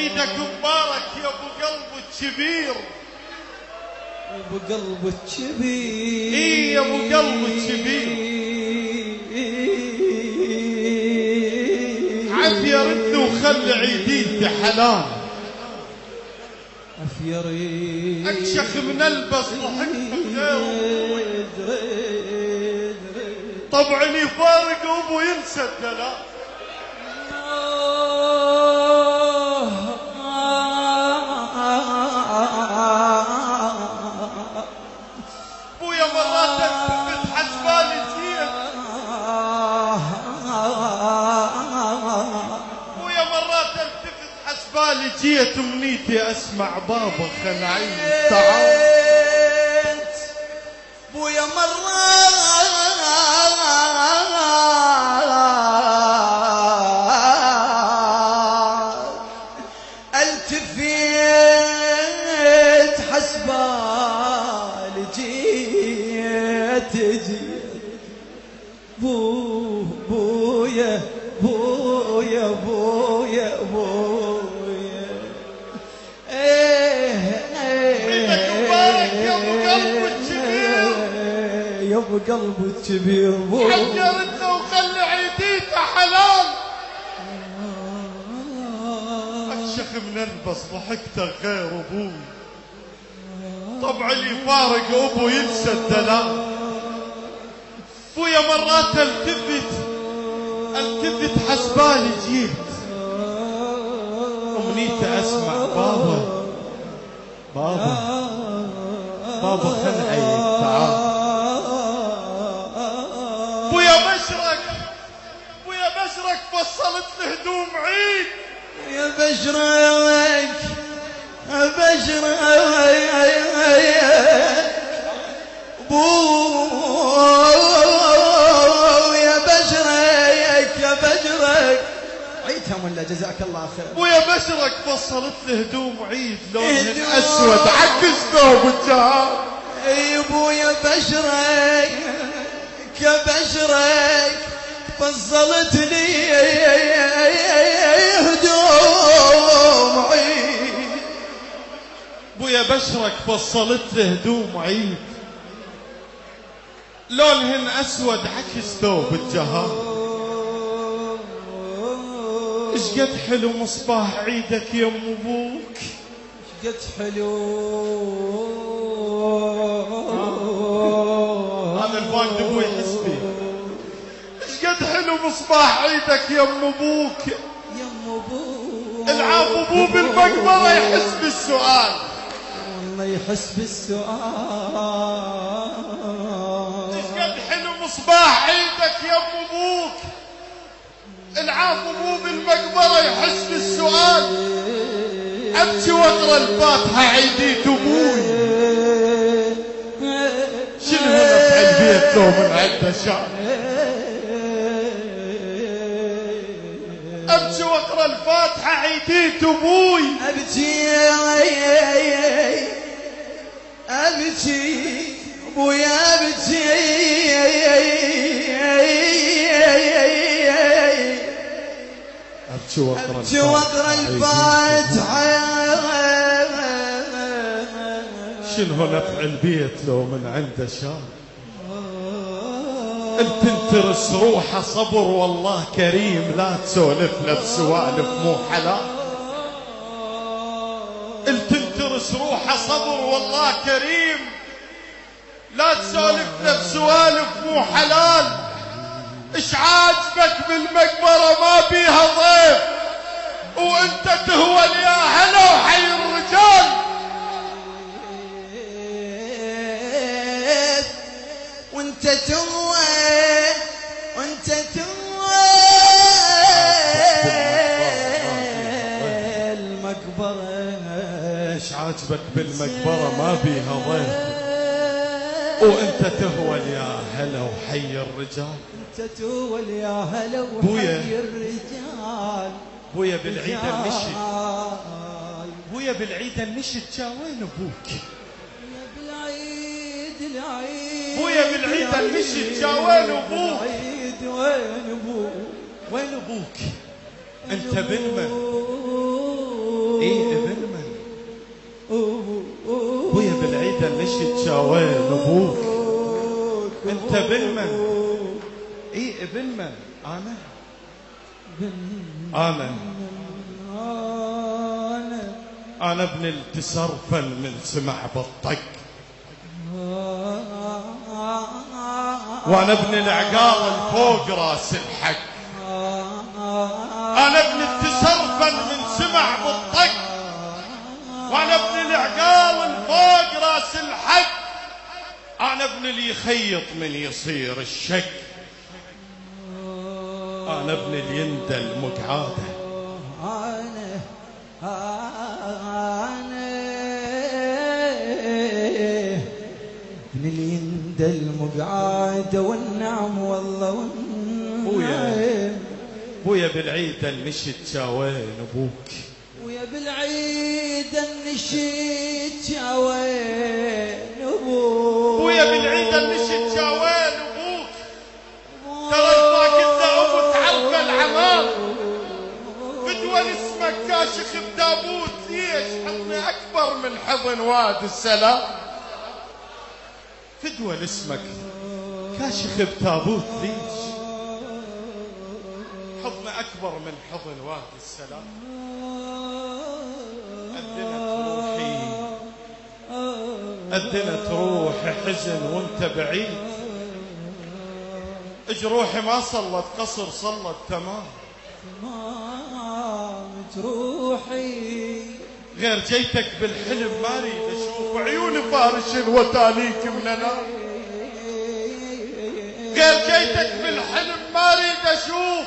عيدك مبارك يا ابو قلب الكبير. ابو قلب الكبير. اي يا ابو قلب الكبير. عافية رد وخلي عيديتي حلال. عافية رد اكشخ من البس ضحكت غير طبعا يفارق ابو ينسى الدلال. ابويا مرات التفت حسبالي جيت. ابويا مرات التفت حسبالي جيت امنيتي اسمع بابا خلعين تعال. ابويا مرات التفت حسبالي جيت بويا بويا بويا بويا. عيدك مبارك يا ابو قلب الكبير. يا ابو قلب الكبير. حجرتنا وخلي عيديته حلال. اكشخ من البس ضحكته غير ابوي. طبعا يفارق ابو ينسى الدلال. ابويا مرات التفت حسبالي جيت امنيته اسمع بابا خلعي تعال. ابويا بشرك فصلت له هدوم عيد. يا بشرك بو يا بشرك عيدها ولا جزاك الله خير. ابويا بشرك فصلت له هدوم عيد لونهن اسود عكس ثوب الجهاد. اي ابويا بشرك فصلت لي هدوم عيد. ابويا بشرك فصلت له هدوم عيد لونهن اسود عكس ثوب الجهاد. ايش قد حلو مصباح عيدك يا ام ابوك. ايش قد حلو. هذا الفاقد ابوي حسبي. ايش قد حلو مصباح عيدك يا ام ابوك. يا ام ابوك. العاب ابوه بالمقبره يحس بالسؤال. والله يحس بالسؤال. ايش قد حلو مصباح عيدك يا ام ابوك. العاب ابوه بالمقبره يحس بالسؤال. ابكي واقرا الفاتحه عيديت ابوي. شنو هنا في البيت لو من عنده شان. ابكي واقرا الفاتحه عيديت ابوي. ابكي ابويا ابكي واقرا الفاتحه. شنو نفع البيت لو من عنده شان. انت انترس روحه صبر والله كريم لا تسولفنا بسوالف مو حلال. انت انترس روحه صبر والله كريم لا تسولفنا بسوالف مو حلال. ايش عاجبك بالمقبره ما بيها ضيف وانت تهول يا هلا وحي الرجال. وانت تهوى المقبره. ايش عاجبك بالمقبره ما بيها ضيف وانت تهول يا هلا وحي الرجال. انت تهول يا هلا وحي الرجال. بويا بالعيد المشي. بويا بالعيد المشي وين ابوك. يا بالعيد بويا بالعيد المشي وين ابوك. العيد وين ابوك. وين ابوك. انت بالمن انت ابن من؟ اي ابن من؟ انا ابن التسرفل من سمع بالطق، وانا ابن العقال الفوق راس الحق. انا ابن التسرفل من سمع بالطق، وانا ابن العقال الفوق راس الحق. انا ابن اللي يخيط من يصير الشق، انا ابن اللي يندل مقعاده. ابن اللي يندل مقعاده والنعم والله والنعم. بويا بالعيد النشد جاوين ابوك، ويا بالعيد النشد جاوين ابوك، بويا بالعيد النشد جاوين ابوك. ترى الفاقد ابو تعرف العمام، فدوى اسمك كاشخ بتابوت. ليش حضني اكبر من حضن وادي السلام؟ فدوى اسمك كاشخ بتابوت. ليش حضن أكبر من حضن وادي السلام؟ أذنت روحي، أذنت روحي حزن وانت بعيد. جروحي ما صلت قصر، صلت تمام. روحي غير جيتك بالحلم ما اريد اشوف عيوني فارش وتاليك من انا. غير جيتك بالحلم ما اريد اشوف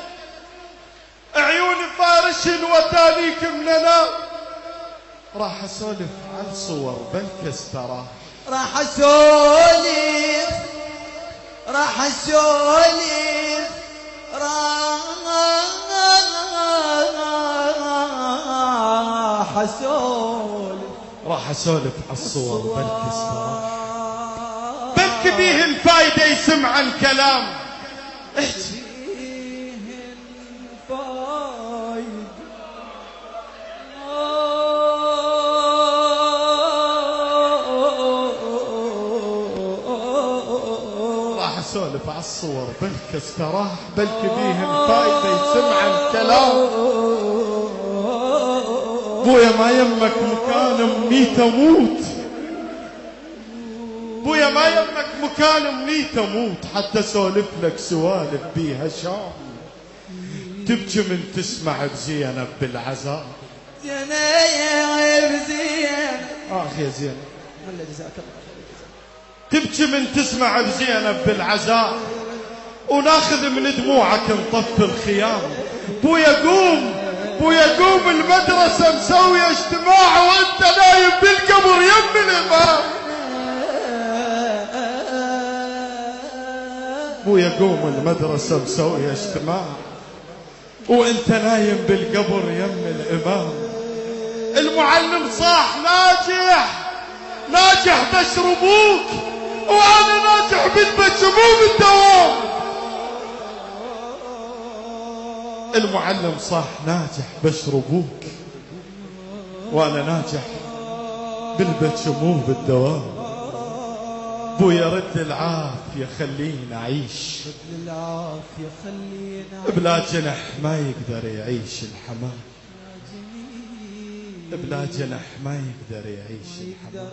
عيوني فارش وتاليك من انا. راح اسولف عن صور بلك استراح، راح اسولف، راح اسولف، راح اسولف، راح اسولف عن الصور بلك استراح. بلك بيه الفايدة يسمع الكلام. احكي سولف على الصور بلك استراح. بلك بيه الفايدة يسمع الكلام. بويا ما يمك مكان امني تموت، بويا ما يمك مكان امني تموت. حتى سولف لك سوالف بيها شام، تبكي من تسمع بزينب بالعزاء. زينب زينب يا زينب ولا جزاك الله. تبكي من تسمع بزينب بالعزاء، وناخذ من دموعك نطفي الخيام. بويا قوم، بويا قوم، المدرسة مسوية اجتماع وانت نايم بالقبر يم الامام. بويا قوم، المدرسة مسوية اجتماع وانت نايم بالقبر يم الامام. المعلم صاح ناجح، ناجح بشربوك، وانا ناجح بالبشموم الدوام. المعلم صح ناجح بشربوك، وانا ناجح بالبشموم بالدوام. بويا رد العافية خلينا اعيش، رد العافية خلينا بلا جنح ما يقدر يعيش الحمام. بلا جنح ما يقدر يعيش الحمام.